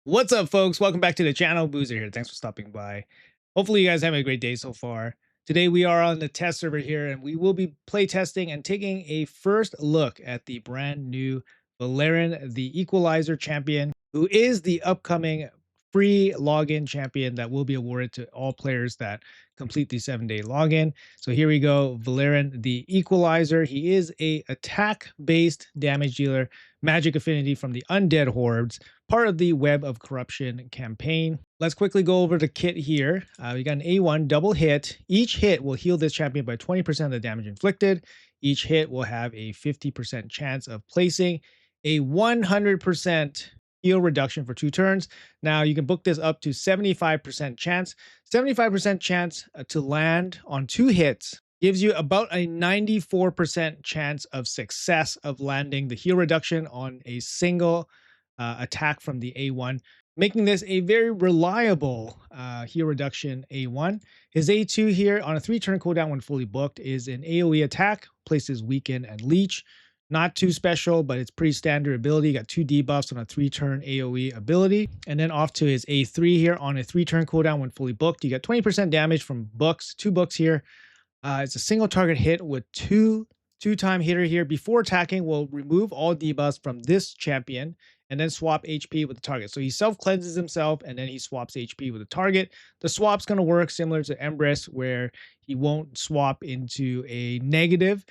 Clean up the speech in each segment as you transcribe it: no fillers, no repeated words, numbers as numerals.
What's up, folks? Welcome back to the channel. Boozer here. Thanks for stopping by. Hopefully, you guys having a great day so far. Today, we are on the test server here, and we will be play testing and taking a first look at the brand new Valyan the Equalizer champion, who is the upcoming free login champion that will be awarded to all players that complete the 7-day login. So here we go, Valyan the Equalizer. He is a attack-based damage dealer, magic affinity from the Undead Hordes, part of the Web of Corruption campaign. Let's quickly go over the kit here. We got an A1 double hit. Each hit will heal this champion by 20% of the damage inflicted. Each hit will have a 50% chance of placing a 100% heal reduction for 2 turns. Now you can book this up to 75% chance. 75% chance to land on 2 hits gives you about a 94% chance of success of landing the heal reduction on a single attack from the A1, making this a very reliable heal reduction A1. His A2 here on a 3-turn cooldown when fully booked is an AoE attack, places weaken and leech. Not too special, but it's pretty standard ability. You got 2 debuffs on a 3-turn AoE ability. And then off to his A3 here on a 3-turn cooldown when fully booked. You got 20% damage from books, 2 books here. It's a single target hit with two-time hitter here. Before attacking, will remove all debuffs from this champion and then swap HP with the target. So he self-cleanses himself and then he swaps HP with the target. The swap's going to work similar to Empress, where he won't swap into a negative.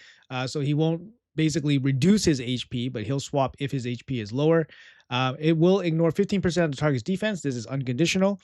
So he won't basically reduce his HP, but he'll swap if his HP is lower. It will ignore 15% of the target's defense. This is unconditional.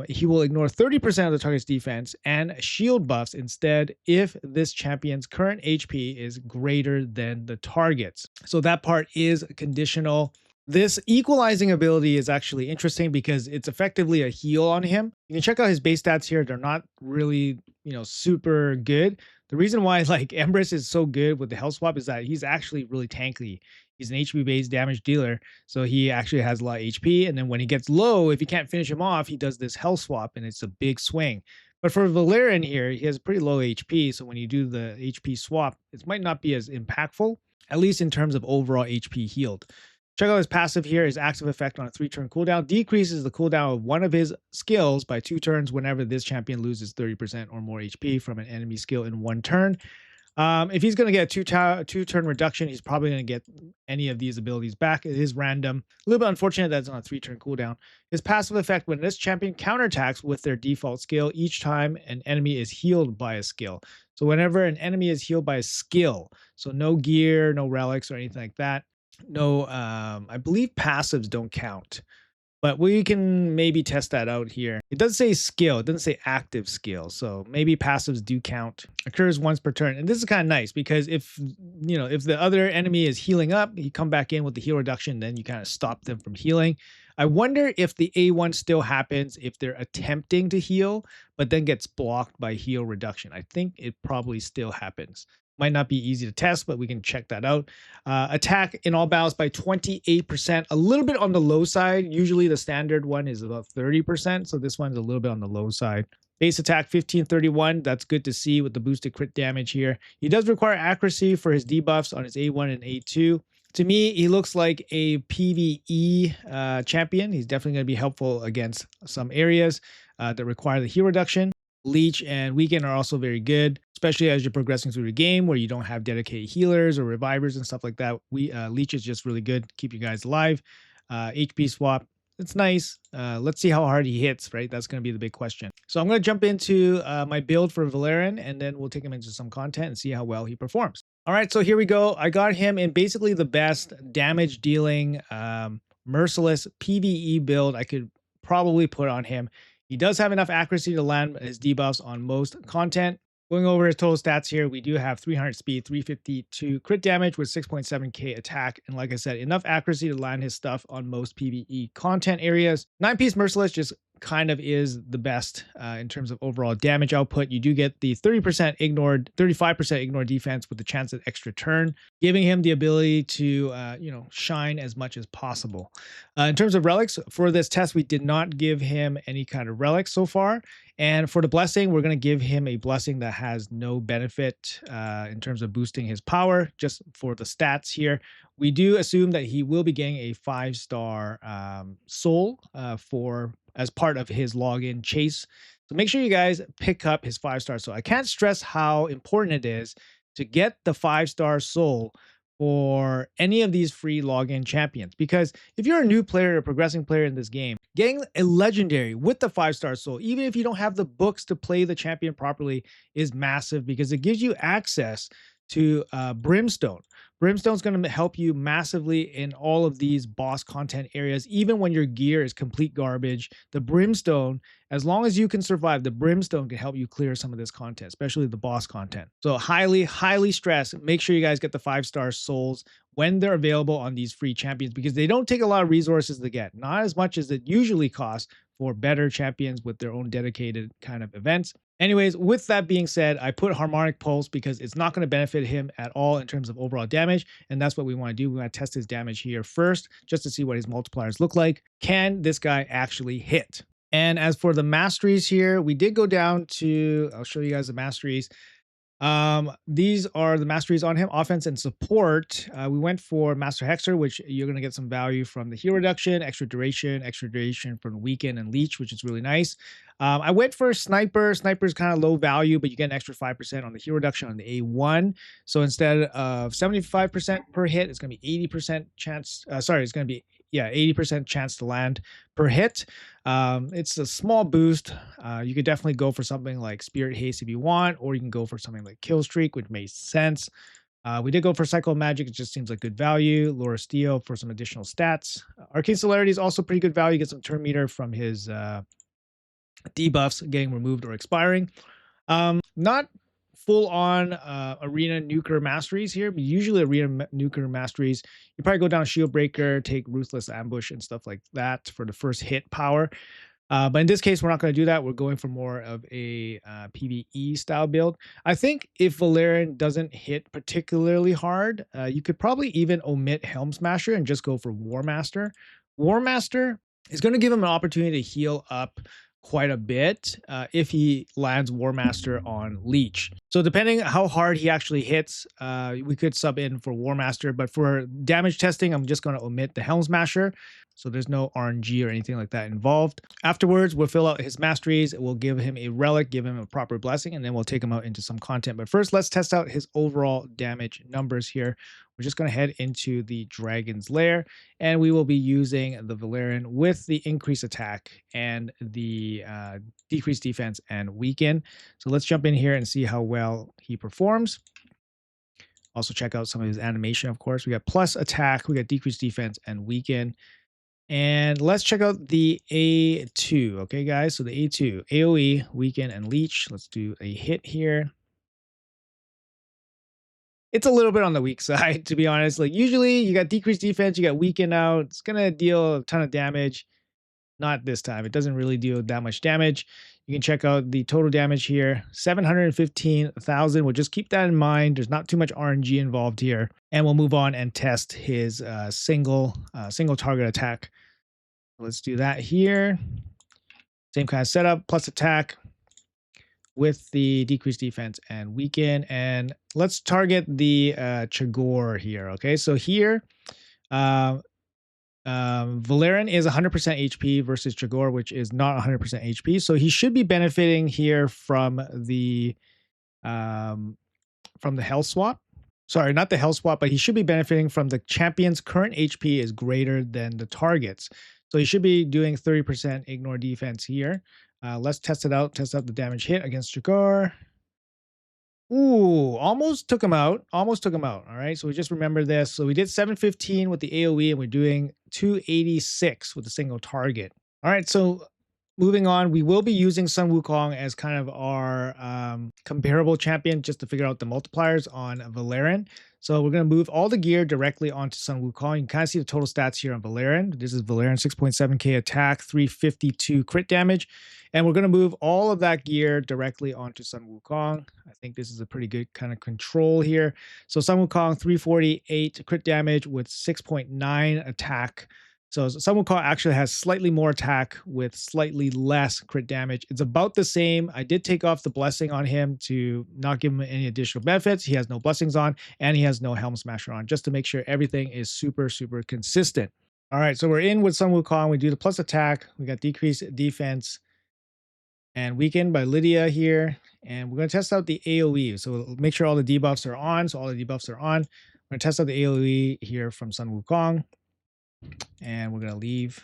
He will ignore 30% of the target's defense and shield buffs instead if this champion's current HP is greater than the target's. So that part is conditional. This equalizing ability is actually interesting because it's effectively a heal on him. You can check out his base stats here. They're not really, super good. The reason why like Empress is so good with the health swap is that he's actually really tanky. He's an HP based damage dealer, so he actually has a lot of HP. And then when he gets low, if you can't finish him off, he does this health swap, and it's a big swing. But for Valyan here, he has pretty low HP, so when you do the HP swap, it might not be as impactful, at least in terms of overall HP healed. Check out his passive here. His active effect on a 3-turn cooldown decreases the cooldown of one of his skills by 2 turns whenever this champion loses 30% or more HP from an enemy skill in 1 turn. If he's going to get a 2-turn reduction, he's probably going to get any of these abilities back. It is random. A little bit unfortunate that it's on a 3-turn cooldown. His passive effect, when this champion counterattacks with their default skill each time an enemy is healed by a skill. So whenever an enemy is healed by a skill, so no gear, no relics or anything like that, no, I believe passives don't count, but we can maybe test that out here. It does say skill, it doesn't say active skill, so maybe passives do count. Occurs once per turn, and this is kind of nice because if the other enemy is healing up, you come back in with the heal reduction, then you kind of stop them from healing. I wonder if the A1 still happens if they're attempting to heal, but then gets blocked by heal reduction. I think it probably still happens. Might not be easy to test, but we can check that out. Attack in all battles by 28%, a little bit on the low side. Usually the standard one is about 30%, so this one's a little bit on the low side. Base attack 1531, that's good to see with the boosted crit damage here. He does require accuracy for his debuffs on his A1 and A2. To me, he looks like a PvE champion. He's definitely going to be helpful against some areas that require the heal reduction. Leech and Weaken are also very good, especially as you're progressing through the game where you don't have dedicated healers or revivers and stuff like that. Leech is just really good to keep you guys alive. HP swap, it's nice. Let's see how hard he hits, right? That's going to be the big question. So I'm going to jump into my build for Valyan, and then we'll take him into some content and see how well he performs. All right, so here we go. I got him in basically the best damage dealing, merciless PvE build I could probably put on him. He does have enough accuracy to land his debuffs on most content. Going over his total stats here, we do have 300 speed, 352 crit damage with 6.7k attack, and like I said, enough accuracy to land his stuff on most PvE content areas. 9-piece Merciless just kind of is the best in terms of overall damage output. You do get the 30% ignored, 35% ignored defense with the chance at extra turn, giving him the ability to, shine as much as possible. In terms of relics, for this test, we did not give him any kind of relics so far. And for the blessing, we're going to give him a blessing that has no benefit in terms of boosting his power, just for the stats here. We do assume that he will be getting a 5-star soul as part of his login chase. So make sure you guys pick up his 5-star soul. I can't stress how important it is to get the 5-star soul for any of these free login champions, because if you're a new player or a progressing player in this game, getting a legendary with the 5-star soul, even if you don't have the books to play the champion properly, is massive, because it gives you access to Brimstone. Brimstone's going to help you massively in all of these boss content areas. Even when your gear is complete garbage, the Brimstone, as long as you can survive, the Brimstone can help you clear some of this content, especially the boss content. So highly stress. Make sure you guys get the 5-star souls when they're available on these free champions, because they don't take a lot of resources to get, not as much as it usually costs for better champions with their own dedicated kind of events. Anyways, with that being said, I put Harmonic Pulse because it's not going to benefit him at all in terms of overall damage, and that's what we want to do. We want to test his damage here first, just to see what his multipliers look like. Can this guy actually hit? And as for the masteries here, we did go down to, I'll show you guys the masteries. These are the masteries on him: offense and support. We went for Master Hexer, which you're going to get some value from the heal reduction, extra duration from Weaken and Leech, which is really nice. I went for Sniper. Sniper is kind of low value, but you get an extra 5% on the heal reduction on the A1. So instead of 75% per hit, it's going to be 80% chance. It's going to be 80% chance to land per hit. It's a small boost. You could definitely go for something like Spirit Haste if you want, or you can go for something like Kill Streak, which makes sense. We did go for Cycle of Magic. It just seems like good value. Lure of Steel for some additional stats. Arcane Celerity is also pretty good value. Get some turn meter from his debuffs getting removed or expiring. Not full on arena nuker masteries here, but usually arena nuker masteries, you probably go down Shield Breaker, take Ruthless Ambush and stuff like that for the first hit power. But in this case, we're not going to do that. We're going for more of a PvE style build. I think if Vallaryn doesn't hit particularly hard, you could probably even omit Helm Smasher and just go for War Master. War Master is going to give him an opportunity to heal up quite a bit if he lands War Master on Leech. So depending how hard he actually hits, we could sub in for War Master, but for damage testing, I'm just going to omit the Helm Smasher. So there's no RNG or anything like that involved. Afterwards, we'll fill out his masteries. We'll give him a relic, give him a proper blessing, and then we'll take him out into some content. But first, let's test out his overall damage numbers here. We're just going to head into the Dragon's Lair, and we will be using the Vallaryn with the increased attack and the decreased defense and weaken. So let's jump in here and see how well he performs. Also check out some of his animation, of course. We got plus attack, we got decreased defense and weaken. And let's check out the A2, okay, guys? So the A2, AoE, weaken, and leech. Let's do a hit here. It's a little bit on the weak side, to be honest. Like, usually you got decreased defense, you got weaken out. It's going to deal a ton of damage. Not this time. It doesn't really deal that much damage. You can check out the total damage here, 715,000. We'll just keep that in mind. There's not too much RNG involved here. And we'll move on and test his single target attack. Let's do that here. Same kind of setup, plus attack with the decreased defense and weaken. And let's target the Chagor here. Okay, so here, Vallaryn is 100% HP versus Chagor, which is not 100% HP. So he should be benefiting here from the health swap. Sorry, not the health swap, but he should be benefiting from the champion's current HP is greater than the target's. So he should be doing 30% ignore defense here. Let's test it out. Test out the damage hit against Chagor. Ooh, almost took him out. Almost took him out. All right, so we just remember this. So we did 715 with the AoE, and we're doing 286 with a single target. All right, so moving on, we will be using Sun Wukong as kind of our comparable champion just to figure out the multipliers on Vallaryn. So we're going to move all the gear directly onto Sun Wukong. You can kind of see the total stats here on Valerian. This is Valerian, 6.7k attack, 352 crit damage. And we're going to move all of that gear directly onto Sun Wukong. I think this is a pretty good kind of control here. So Sun Wukong, 348 crit damage with 6.9 attack. So Sun Wukong actually has slightly more attack with slightly less crit damage. It's about the same. I did take off the blessing on him to not give him any additional benefits. He has no blessings on, and he has no Helm Smasher on, just to make sure everything is super, super consistent. All right, so we're in with Sun Wukong. We do the plus attack. We got decreased defense and weakened by Lydia here. And we're going to test out the AoE. So we'll make sure all the debuffs are on. So all the debuffs are on. We're going to test out the AoE here from Sun Wukong. And we're going to leave.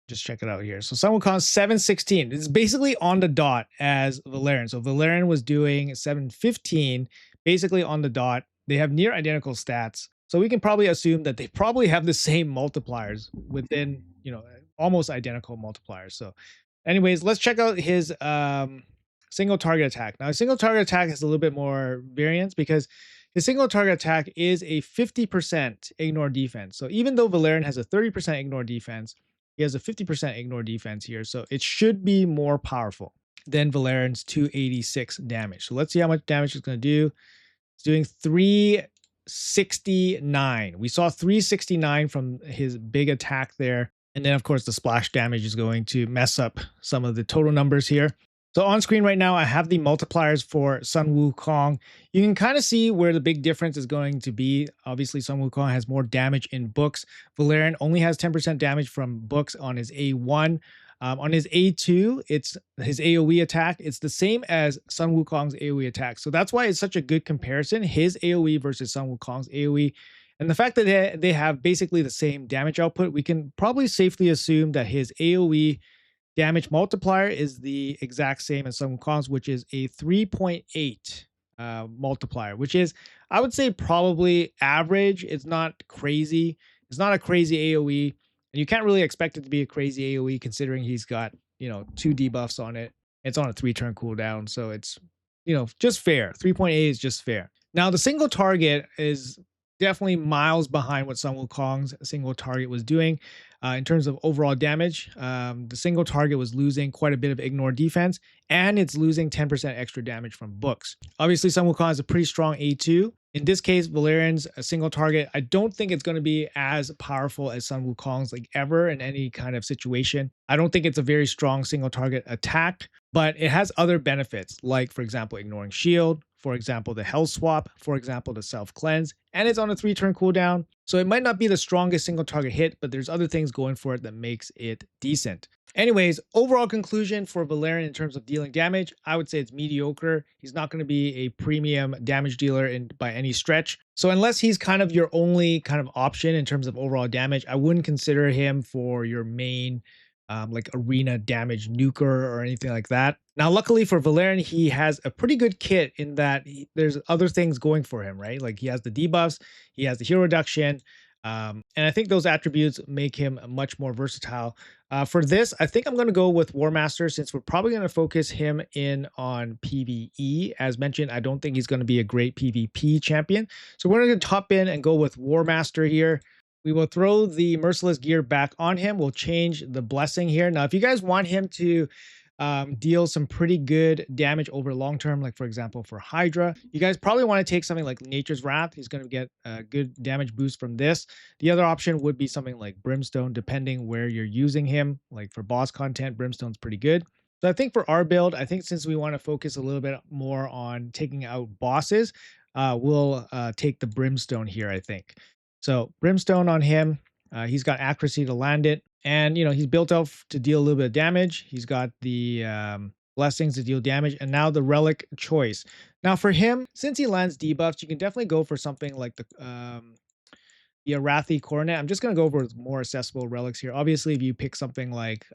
Just check it out here. So Sun Wukong 716. It's basically on the dot as Valerian. So Valerian was doing 715, basically on the dot. They have near identical stats. So we can probably assume that they probably have the same multipliers within, almost identical multipliers. So anyways, let's check out his single target attack. Now, a single target attack has a little bit more variance because his single target attack is a 50% ignore defense. So even though Valerian has a 30% ignore defense, he has a 50% ignore defense here. So it should be more powerful than Valerian's 286 damage. So let's see how much damage it's going to do. It's doing 369. We saw 369 from his big attack there. And then, of course, the splash damage is going to mess up some of the total numbers here. So on screen right now, I have the multipliers for Sun Wukong. You can kind of see where the big difference is going to be. Obviously, Sun Wukong has more damage in books. Valerian only has 10% damage from books on his A1. On his A2, it's his AoE attack. It's the same as Sun Wukong's AoE attack. So that's why it's such a good comparison, his AoE versus Sun Wukong's AoE. And the fact that they have basically the same damage output, we can probably safely assume that his AoE damage multiplier is the exact same as Sun Wukong's, which is a 3.8 multiplier, which is, I would say, probably average. It's not crazy. It's not a crazy AoE. And you can't really expect it to be a crazy AoE considering he's got, 2 debuffs on it. It's on a 3-turn cooldown. So it's, just fair. 3.8 is just fair. Now, the single target is definitely miles behind what Sun Wukong's single target was doing. In terms of overall damage, the single target was losing quite a bit of ignore defense, and it's losing 10% extra damage from books. Obviously, Sun Wukong has a pretty strong A2. In this case, Valerian's a single target. I don't think it's going to be as powerful as Sun Wukong's ever in any kind of situation. I don't think it's a very strong single target attack, but it has other benefits, like, for example, ignoring shield, for example, the health swap, for example, the self-cleanse, and it's on a 3-turn cooldown. So it might not be the strongest single target hit, but there's other things going for it that makes it decent. Anyways, overall conclusion for Valerian in terms of dealing damage, I would say it's mediocre. He's not going to be a premium damage dealer by any stretch. So unless he's kind of your only kind of option in terms of overall damage, I wouldn't consider him for your main arena damage nuker or anything like that. Now, luckily for Valerian, he has a pretty good kit in that there's other things going for him, right? Like he has the debuffs, he has the hero reduction, and I think those attributes make him much more versatile. For this, I think I'm going to go with War Master since we're probably going to focus him in on PvE. As mentioned, I don't think he's going to be a great PvP champion. So we're going to hop in and go with War Master here. We will throw the Merciless gear back on him. We'll change the blessing here. Now, if you guys want him to deal some pretty good damage over long term, like for example for Hydra, you guys probably want to take something like Nature's Wrath. He's going to get a good damage boost from this. The other option would be something like Brimstone, depending where you're using him. Like for boss content, Brimstone's pretty good. So I think for our build, I think since we want to focus a little bit more on taking out bosses, we'll take the Brimstone here, I think. So Brimstone on him, he's got accuracy to land it. And, he's built out to deal a little bit of damage. He's got the blessings to deal damage. And now the relic choice. Now for him, since he lands debuffs, you can definitely go for something like the Arathi Coronet. I'm just going to go over more accessible relics here. Obviously, if you pick something like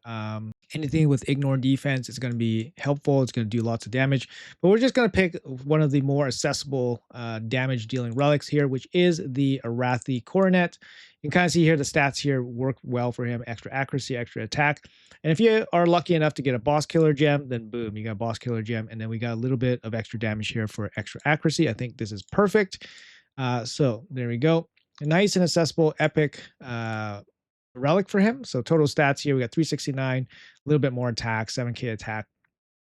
anything with ignore defense, it's going to be helpful. It's going to do lots of damage. But we're just going to pick one of the more accessible damage dealing relics here, which is the Arathi Coronet. You can kind of see here the stats here work well for him. Extra accuracy, extra attack. And if you are lucky enough to get a boss killer gem, then boom, you got a boss killer gem. And then we got a little bit of extra damage here for extra accuracy. I think this is perfect. So there we go. A nice and accessible epic relic for him. So total stats here, we got 369, a little bit more attack, 7k attack,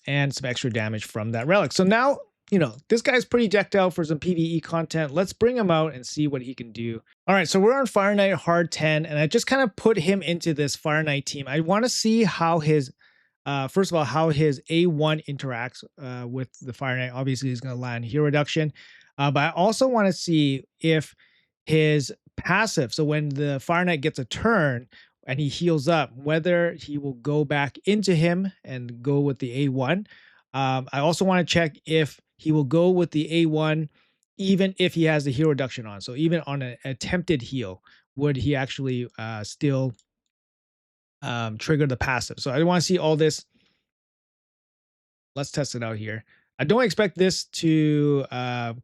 and some extra damage from that relic. So now, you know, this guy's pretty decked out for some PvE content. Let's bring him out and see what he can do. All right, so we're on Fire Knight hard 10, and I just kind of put him into this Fire Knight team. I want to see how his first of all, how his A1 interacts with the Fire Knight. Obviously, he's going to land hero reduction. But I also want to see if his passive, so when the Fire Knight gets a turn and he heals up, whether he will go back into him and go with the A1. I also want to check if he will go with the A1 even if he has the hero reduction on. So even on an attempted heal, would he actually still trigger the passive? So I want to see all this. Let's test it out here. I don't expect this to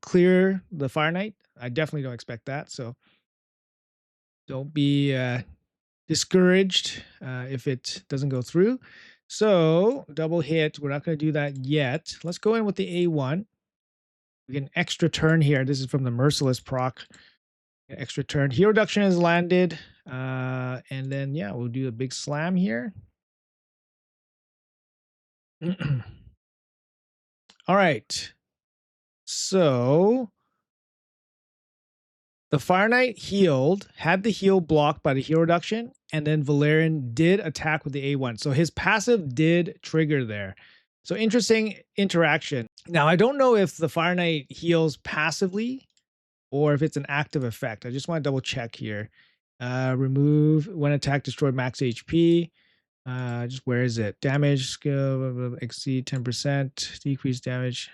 clear the Fire Knight. I definitely don't expect that. So don't be discouraged if it doesn't go through. So double hit. We're not going to do that yet. Let's go in with the A1. We get an extra turn here. This is from the Merciless proc. Extra turn. Hero reduction is landed. And then, yeah, we'll do a big slam here. All right. So the Fire Knight healed, had the heal blocked by the hero reduction, and then Valerian did attack with the A1. So his passive did trigger there. So interesting interaction. Now, I don't know if the Fire Knight heals passively or if it's an active effect. I just want to double check here. Remove when attack destroyed max HP. Just where is it? Damage skill exceed 10%, decrease damage.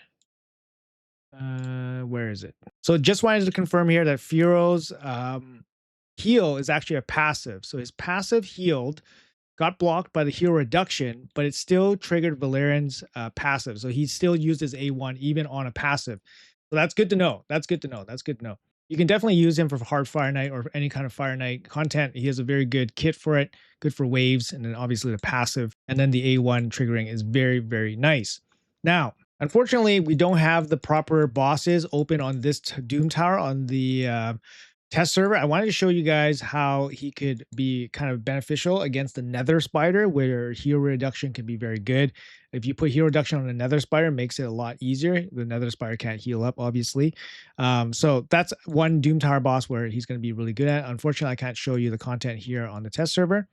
Where is it? So just wanted to confirm here that Furo's heal is actually a passive. So his passive healed, got blocked by the hero reduction, but it still triggered Valerian's passive. So he still used his A1 even on a passive. So that's good to know. That's good to know. That's good to know. You can definitely use him for hard Fire Knight or any kind of Fire Knight content. He has a very good kit for it, good for waves, and then obviously the passive. And then the A1 triggering is very, very nice. Now, unfortunately, we don't have the proper bosses open on this Doom Tower on the test server. I wanted to show you guys how he could be kind of beneficial against the Nether Spider, where hero reduction can be very good. If you put hero reduction on a Nether Spider, it makes it a lot easier. The Nether Spider can't heal up, obviously. So that's one Doom Tower boss where he's going to be really good at. Unfortunately, I can't show you the content here on the test server.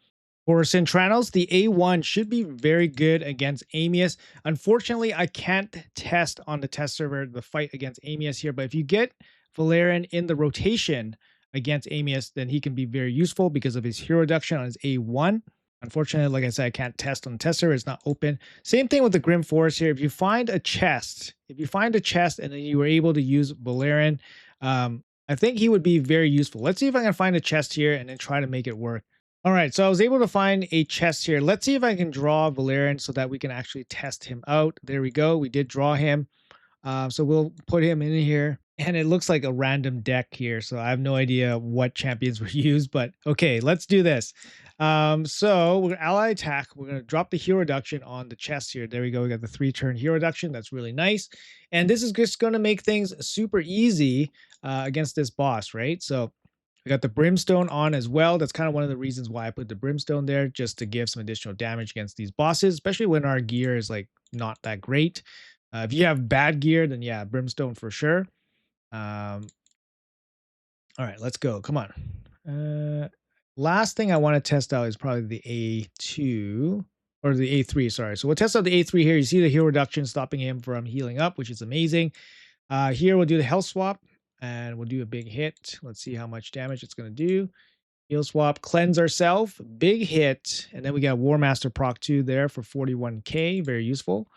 For Centranos, the A1 should be very good against Amius. Unfortunately, I can't test on the test server the fight against Amius here, but if you get Valerian in the rotation against Amius, then he can be very useful because of his hero reduction on his A1. Unfortunately, like I said, I can't test on the test server. It's not open. Same thing with the Grim Forest here. If you find a chest, and then you were able to use Valerian, I think he would be very useful. Let's see if I can find a chest here and then try to make it work. All right, so I was able to find a chest here. Let's see if I can draw Valerian so that we can actually test him out. There we go. We did draw him. So we'll put him in here. And it looks like a random deck here. So I have no idea what champions were used. But okay, let's do this. So we're going to ally attack. We're going to drop the hero reduction on the chest here. There we go. We got the 3-turn hero reduction. That's really nice. And this is just going to make things super easy against this boss, right? So we got the Brimstone on as well. That's kind of one of the reasons why I put the Brimstone there, just to give some additional damage against these bosses, especially when our gear is like not that great. If you have bad gear, then yeah, Brimstone for sure. All right, let's go. Come on. Last thing I want to test out is probably the A2 or the A3. Sorry. So we'll test out the A3 here. You see the hero reduction stopping him from healing up, which is amazing. Here we'll do the health swap. And we'll do a big hit. Let's see how much damage it's going to do. Heal swap, cleanse ourselves, big hit. And then we got War Master proc 2 there for 41k. Very useful.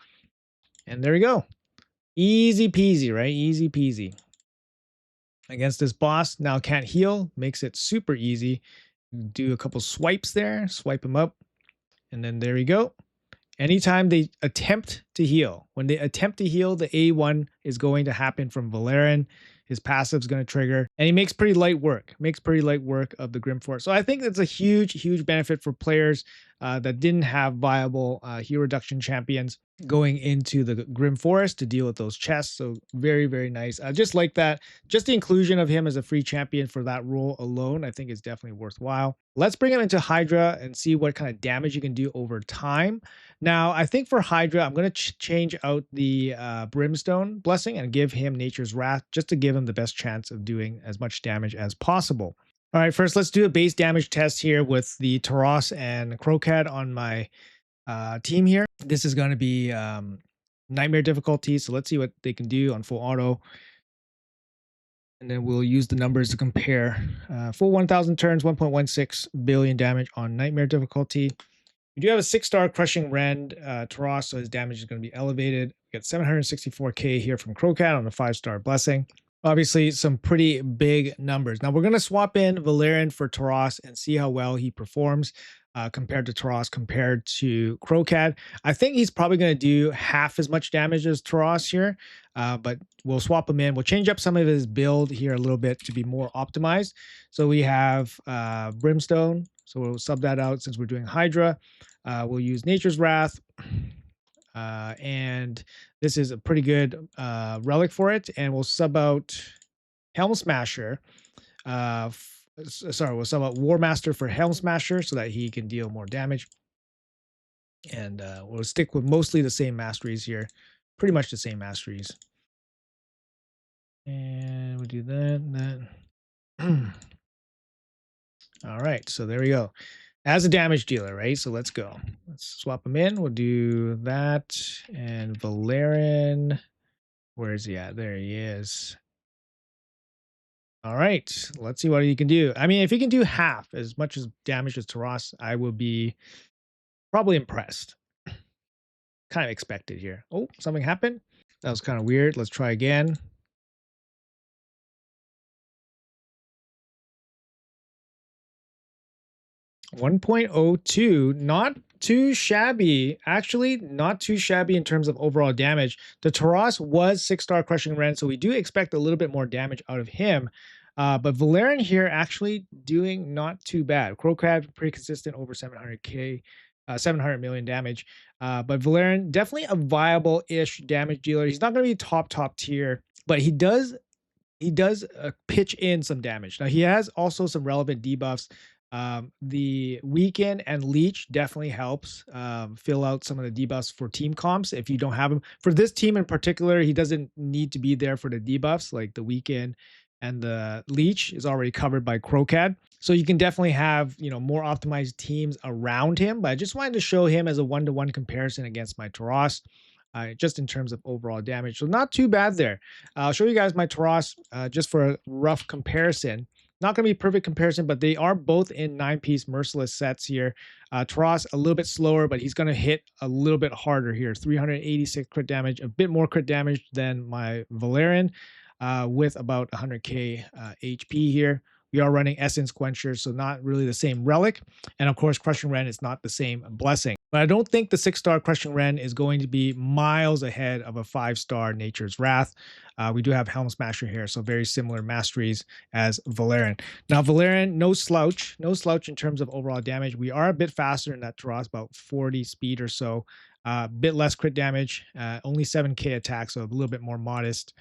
And there we go. Easy peasy, right? Easy peasy. Against this boss, now can't heal. Makes it super easy. Do a couple swipes there. Swipe him up. And then there we go. Anytime they attempt to heal, when they attempt to heal, the A1 is going to happen from Valerian. His passive is going to trigger, and he makes pretty light work. Makes pretty light work of the Grim Force. So I think that's a huge, huge benefit for players that didn't have viable hero reduction champions. going into the Grim Forest to deal with those chests. So very, very nice. I just like that. Just the inclusion of him as a free champion for that role alone, I think is definitely worthwhile. Let's bring him into Hydra and see what kind of damage you can do over time. Now, I think for Hydra, I'm going to change out the Brimstone Blessing and give him Nature's Wrath just to give him the best chance of doing as much damage as possible. All right, first let's do a base damage test here with the Taros and Crocad on my team here. This is going to be nightmare difficulty. So let's see what they can do on full auto. And then we'll use the numbers to compare. Full 1000 turns, 1.16 billion damage on nightmare difficulty. We do have a 6-star crushing rend Taros, so his damage is going to be elevated. We got 764k here from Crowcat on a 5-star blessing. Obviously, some pretty big numbers. Now we're going to swap in Valerian for Taros and see how well he performs compared to Taros, compared to Crowcat. I think he's probably going to do half as much damage as Taros here, but we'll swap him in. We'll change up some of his build here a little bit to be more optimized. So we have Brimstone. So we'll sub that out since we're doing Hydra. We'll use Nature's Wrath. And this is a pretty good relic for it. And we'll sub out Helm Smasher. We'll sub out War Master for Helm Smasher so that he can deal more damage. And we'll stick with mostly the same masteries here. Pretty much the same masteries. And we'll do that. All right, so there we go. As a damage dealer, right? So let's go. Let's swap him in. We'll do that. And Valerian, where is he at? There he is. All right, let's see what he can do. I mean, if he can do half as much as damage as Taros, I will be probably impressed. Kind of expected here. Oh, something happened. That was kind of weird. Let's try again. 1.02, not too shabby. Actually, not too shabby in terms of overall damage. The Taros was 6-star crushing rend, so we do expect a little bit more damage out of him. But Valerian here actually doing not too bad. Crowcat pretty consistent, over 700k, 700 million damage. But Valerian definitely a viable-ish damage dealer. He's not going to be top tier, but he does pitch in some damage. Now he has also some relevant debuffs. The Weaken and Leech definitely helps fill out some of the debuffs for team comps if you don't have him. For this team in particular, he doesn't need to be there for the debuffs, like the Weaken and the Leech is already covered by Crowcat. So you can definitely have, you know, more optimized teams around him. But I just wanted to show him as a 1-to-1 comparison against my Taros. Just in terms of overall damage. So not too bad there. I'll show you guys my Taros just for a rough comparison. Not going to be a perfect comparison, but they are both in 9-piece Merciless sets here. Taros a little bit slower, but he's going to hit a little bit harder here. 386 crit damage, a bit more crit damage than my Valerian with about 100k HP here. We are running Essence Quencher, so not really the same relic. And of course, Crushing Rend is not the same blessing. But I don't think the 6-star Crushing Rend is going to be miles ahead of a 5-star Nature's Wrath. We do have Helm Smasher here, so very similar masteries as Valerian. Now, Valerian, no slouch in terms of overall damage. We are a bit faster in that Taros, about 40 speed or so. A bit less crit damage, only 7k attack, so a little bit more modest.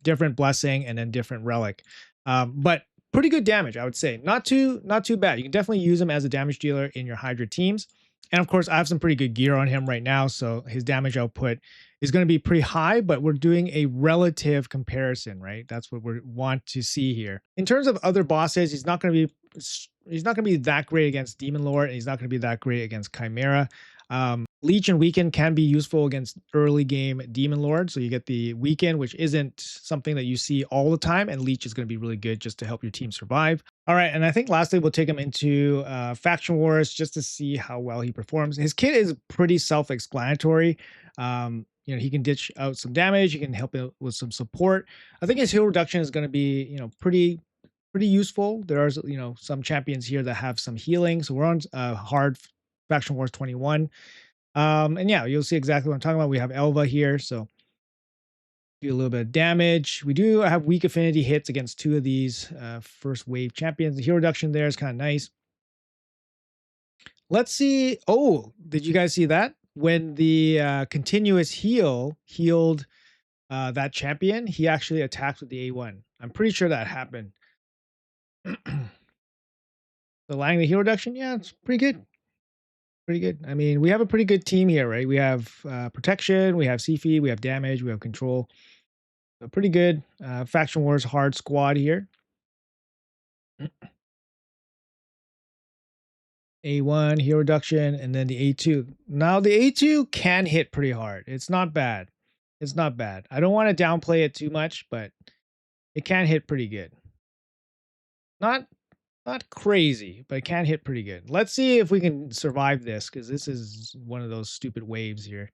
Different blessing and then different relic. But pretty good damage, I would say. Not too bad. You can definitely use him as a damage dealer in your Hydra teams. And of course, I have some pretty good gear on him right now, so his damage output is going to be pretty high, but we're doing a relative comparison, right? That's what we want to see here. In terms of other bosses, he's not going to be that great against Demon Lord, and he's not going to be that great against Chimera. Leech and Weaken can be useful against early game Demon Lord. So you get the Weaken, which isn't something that you see all the time, and Leech is going to be really good just to help your team survive. All right, and I think lastly, we'll take him into Faction Wars just to see how well he performs. His kit is pretty self-explanatory. You know, he can dish out some damage. He can help it with some support. I think his heal reduction is going to be, you know, pretty useful. There are, you know, some champions here that have some healing. So we're on hard Faction Wars 21. And yeah, you'll see exactly what I'm talking about. We have Elva here, so do a little bit of damage. We do have weak affinity hits against 2 of these first wave champions. The heal reduction there is kind of nice. Let's see. Oh, did you guys see that? when the continuous heal healed that champion, he actually attacked with the A1. I'm pretty sure that happened. The Lang the heal reduction, yeah, it's pretty good. Pretty good. I mean, we have a pretty good team here, right? We have protection, we have CF, we have damage, we have control. So pretty good. Faction Wars hard squad here. A1 heal reduction, and then the A2. Now the A2 can hit pretty hard. It's not bad. It's not bad. I don't want to downplay it too much, but it can hit pretty good. Not crazy, but it can hit pretty good. Let's see if we can survive this, because this is one of those stupid waves here.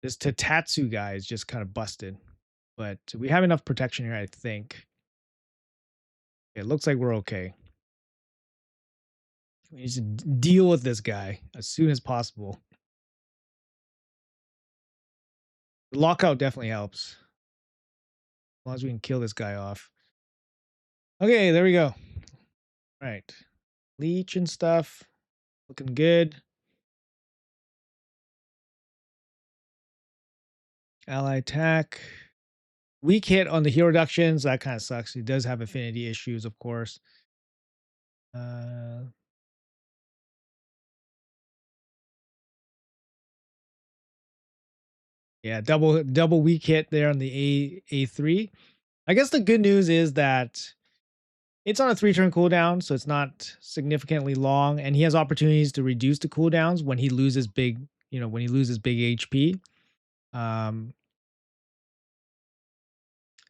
This Tatatsu guy is just kind of busted, but we have enough protection here, I think. It looks like we're okay. We need to deal with this guy as soon as possible. The lockout definitely helps. As long as we can kill this guy off. Okay, there we go. All right. Leech and stuff. Looking good. Ally attack. Weak hit on the heal reductions. That kind of sucks. He does have affinity issues, of course. Yeah, double weak hit there on the A3. I guess the good news is that it's on a 3-turn cooldown, so it's not significantly long, and he has opportunities to reduce the cooldowns when he loses big, when he loses big HP.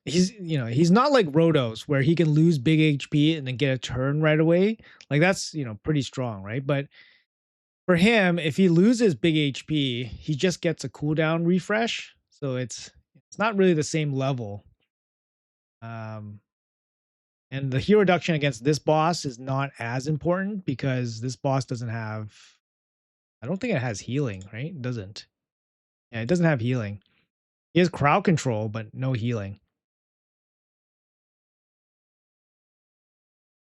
He's not like Rotos where he can lose big HP and then get a turn right away. Like that's, pretty strong, right? But for him, if he loses big HP, he just gets a cooldown refresh. So it's not really the same level. And the heal reduction against this boss is not as important because this boss doesn't have, I don't think it has healing, right? It doesn't. Yeah, it doesn't have healing. He has crowd control, but no healing.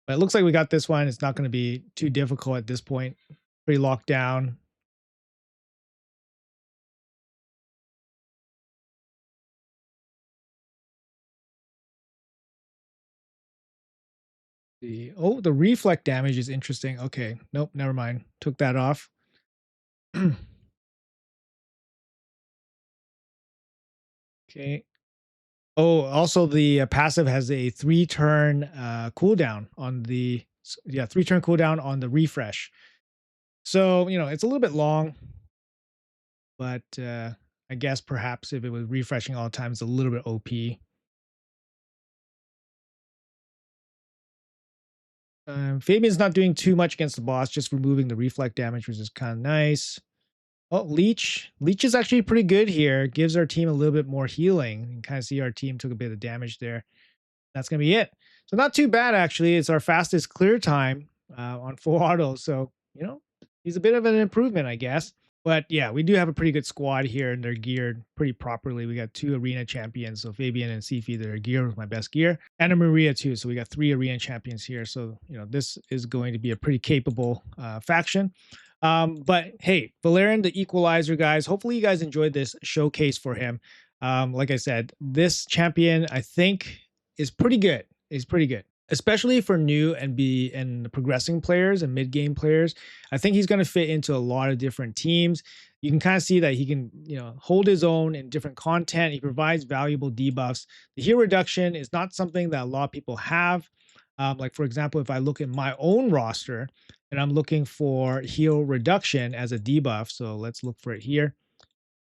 But it looks like we got this one. It's not going to be too difficult at this point. Pretty locked down. The reflect damage is interesting. Okay. Nope, never mind. Took that off. Okay. Oh, also the passive has a 3-turn cooldown on the 3-turn cooldown on the refresh. So, it's a little bit long, but I guess perhaps if it was refreshing all the time, it's a little bit OP. Fabian's not doing too much against the boss, just removing the reflect damage, which is kind of nice. Oh, Leech. Leech is actually pretty good here. Gives our team a little bit more healing. You can kind of see our team took a bit of damage there. That's going to be it. So not too bad, actually. It's our fastest clear time on full auto. So, he's a bit of an improvement, I guess. But yeah, we do have a pretty good squad here, and they're geared pretty properly. We got 2 arena champions, so Fabian and Sifi, they're geared with my best gear, and a Maria too. So we got 3 arena champions here. So this is going to be a pretty capable faction. But hey, Vallaryn the Equalizer, guys. Hopefully you guys enjoyed this showcase for him. Like I said, this champion I think is pretty good. Is pretty good, especially for new and progressing players and mid game players. I think he's going to fit into a lot of different teams. You can kind of see that he can, hold his own in different content. He provides valuable debuffs. The heal reduction is not something that a lot of people have. Like for example, if I look at my own roster and I'm looking for heal reduction as a debuff, so let's look for it here.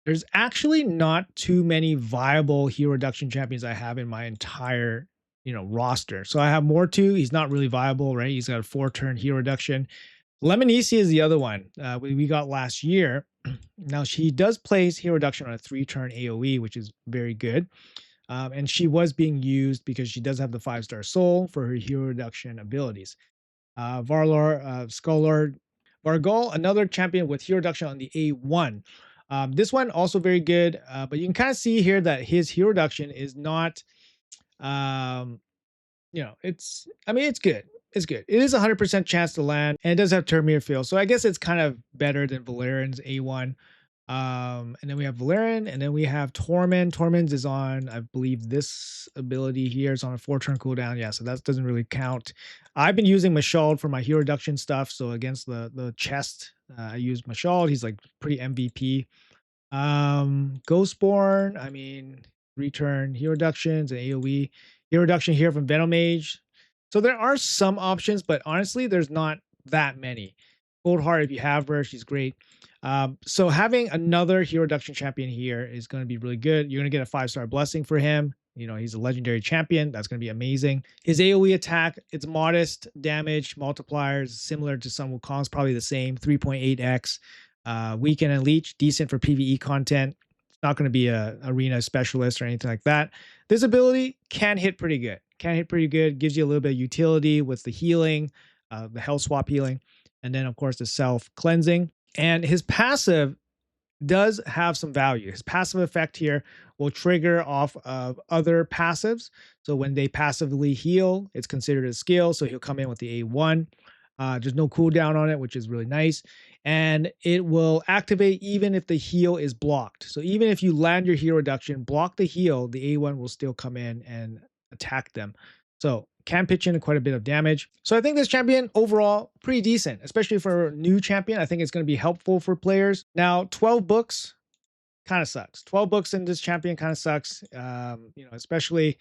There's actually not too many viable heal reduction champions I have in my entire roster. So I have Mortu. He's not really viable, right? He's got a 4-turn heal reduction. Lemonisi is the other one we got last year. Now she does place heal reduction on a 3-turn AoE, which is very good. And she was being used because she does have the 5-star soul for her heal reduction abilities. Scholar Vargol, another champion with heal reduction on the A1. This one also very good, but you can kind of see here that his heal reduction is not it's good. It's good. It is 100% chance to land, and it does have Termir feel. So I guess it's kind of better than Vallaryn's A1. And then we have Valerian, and then we have Tormund. Tormund is on, I believe, this ability here is on a 4-turn cooldown. Yeah, so that doesn't really count. I've been using Mashald for my hero reduction stuff. So against the chest, I use Mashald. He's like pretty MVP. Ghostborn, I mean, return hero reductions and AoE. Hero reduction here from Venom Mage. So there are some options, but honestly, there's not that many. Goldheart, if you have her, she's great. So having another hero reduction champion here is going to be really good. You're going to get a 5-star blessing for him. You know, he's a legendary champion. That's going to be amazing. His AoE attack, it's modest damage multipliers, similar to some Wukong's, probably the same, 3.8x. Weekend and Leech, decent for PvE content. It's not going to be a arena specialist or anything like that. This ability can hit pretty good. Gives you a little bit of utility with the healing, the health swap healing, and then of course the self cleansing. And his passive does have some value. His passive effect here will trigger off of other passives. So when they passively heal, it's considered a skill. So he'll come in with the A1. There's no cooldown on it, which is really nice. And it will activate even if the heal is blocked. So even if you land your hero reduction, block the heal, the A1 will still come in and attack them. So can pitch in quite a bit of damage. So I think this champion overall pretty decent, especially for a new champion. I think it's going to be helpful for players. Now, 12 books kind of sucks. 12 books in this champion kind of sucks. You know, especially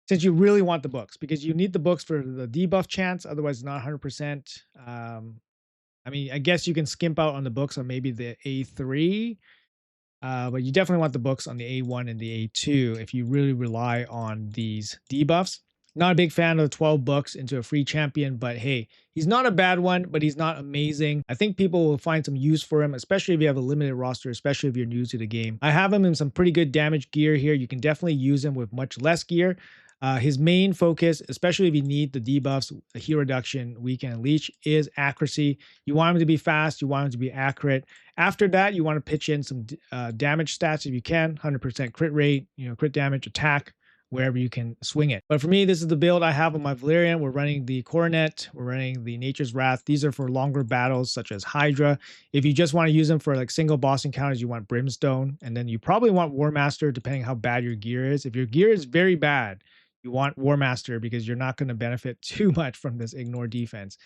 since you really want the books, because you need the books for the debuff chance. Otherwise, it's not 100%. I mean, I guess you can skimp out on the books on maybe the A3. But you definitely want the books on the A1 and the A2 if you really rely on these debuffs. Not a big fan of the 12 books into a free champion, but hey, he's not a bad one, but he's not amazing. I think people will find some use for him, especially if you have a limited roster, especially if you're new to the game. I have him in some pretty good damage gear here. You can definitely use him with much less gear. His main focus, especially if you need the debuffs, a hero reduction, weekend, and leech, is accuracy. You want him to be fast. You want him to be accurate. After that, you want to pitch in some damage stats if you can. 100% crit rate, you know, crit damage, attack, wherever you can swing it. But for me, this is the build I have on my Valerian. We're running the Coronet. We're running the Nature's Wrath. These are for longer battles, such as Hydra. If you just want to use them for like single boss encounters, you want Brimstone. And then you probably want War Master, depending how bad your gear is. If your gear is very bad, you want War Master because you're not going to benefit too much from this ignore defense.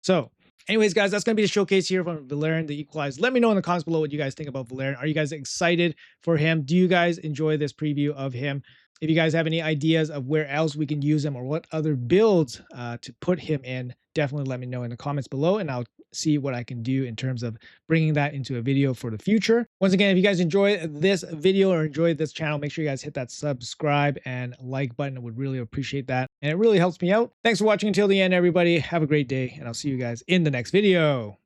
So anyways, guys, that's going to be the showcase here from Valyan the Equalizer. Let me know in the comments below what you guys think about Valyan. Are you guys excited for him? Do you guys enjoy this preview of him? If you guys have any ideas of where else we can use him or what other builds to put him in, definitely let me know in the comments below, and I'll see what I can do in terms of bringing that into a video for the future. Once again, if you guys enjoyed this video or enjoyed this channel, make sure you guys hit that subscribe and like button. I would really appreciate that, and it really helps me out. Thanks for watching until the end, everybody. Have a great day, and I'll see you guys in the next video.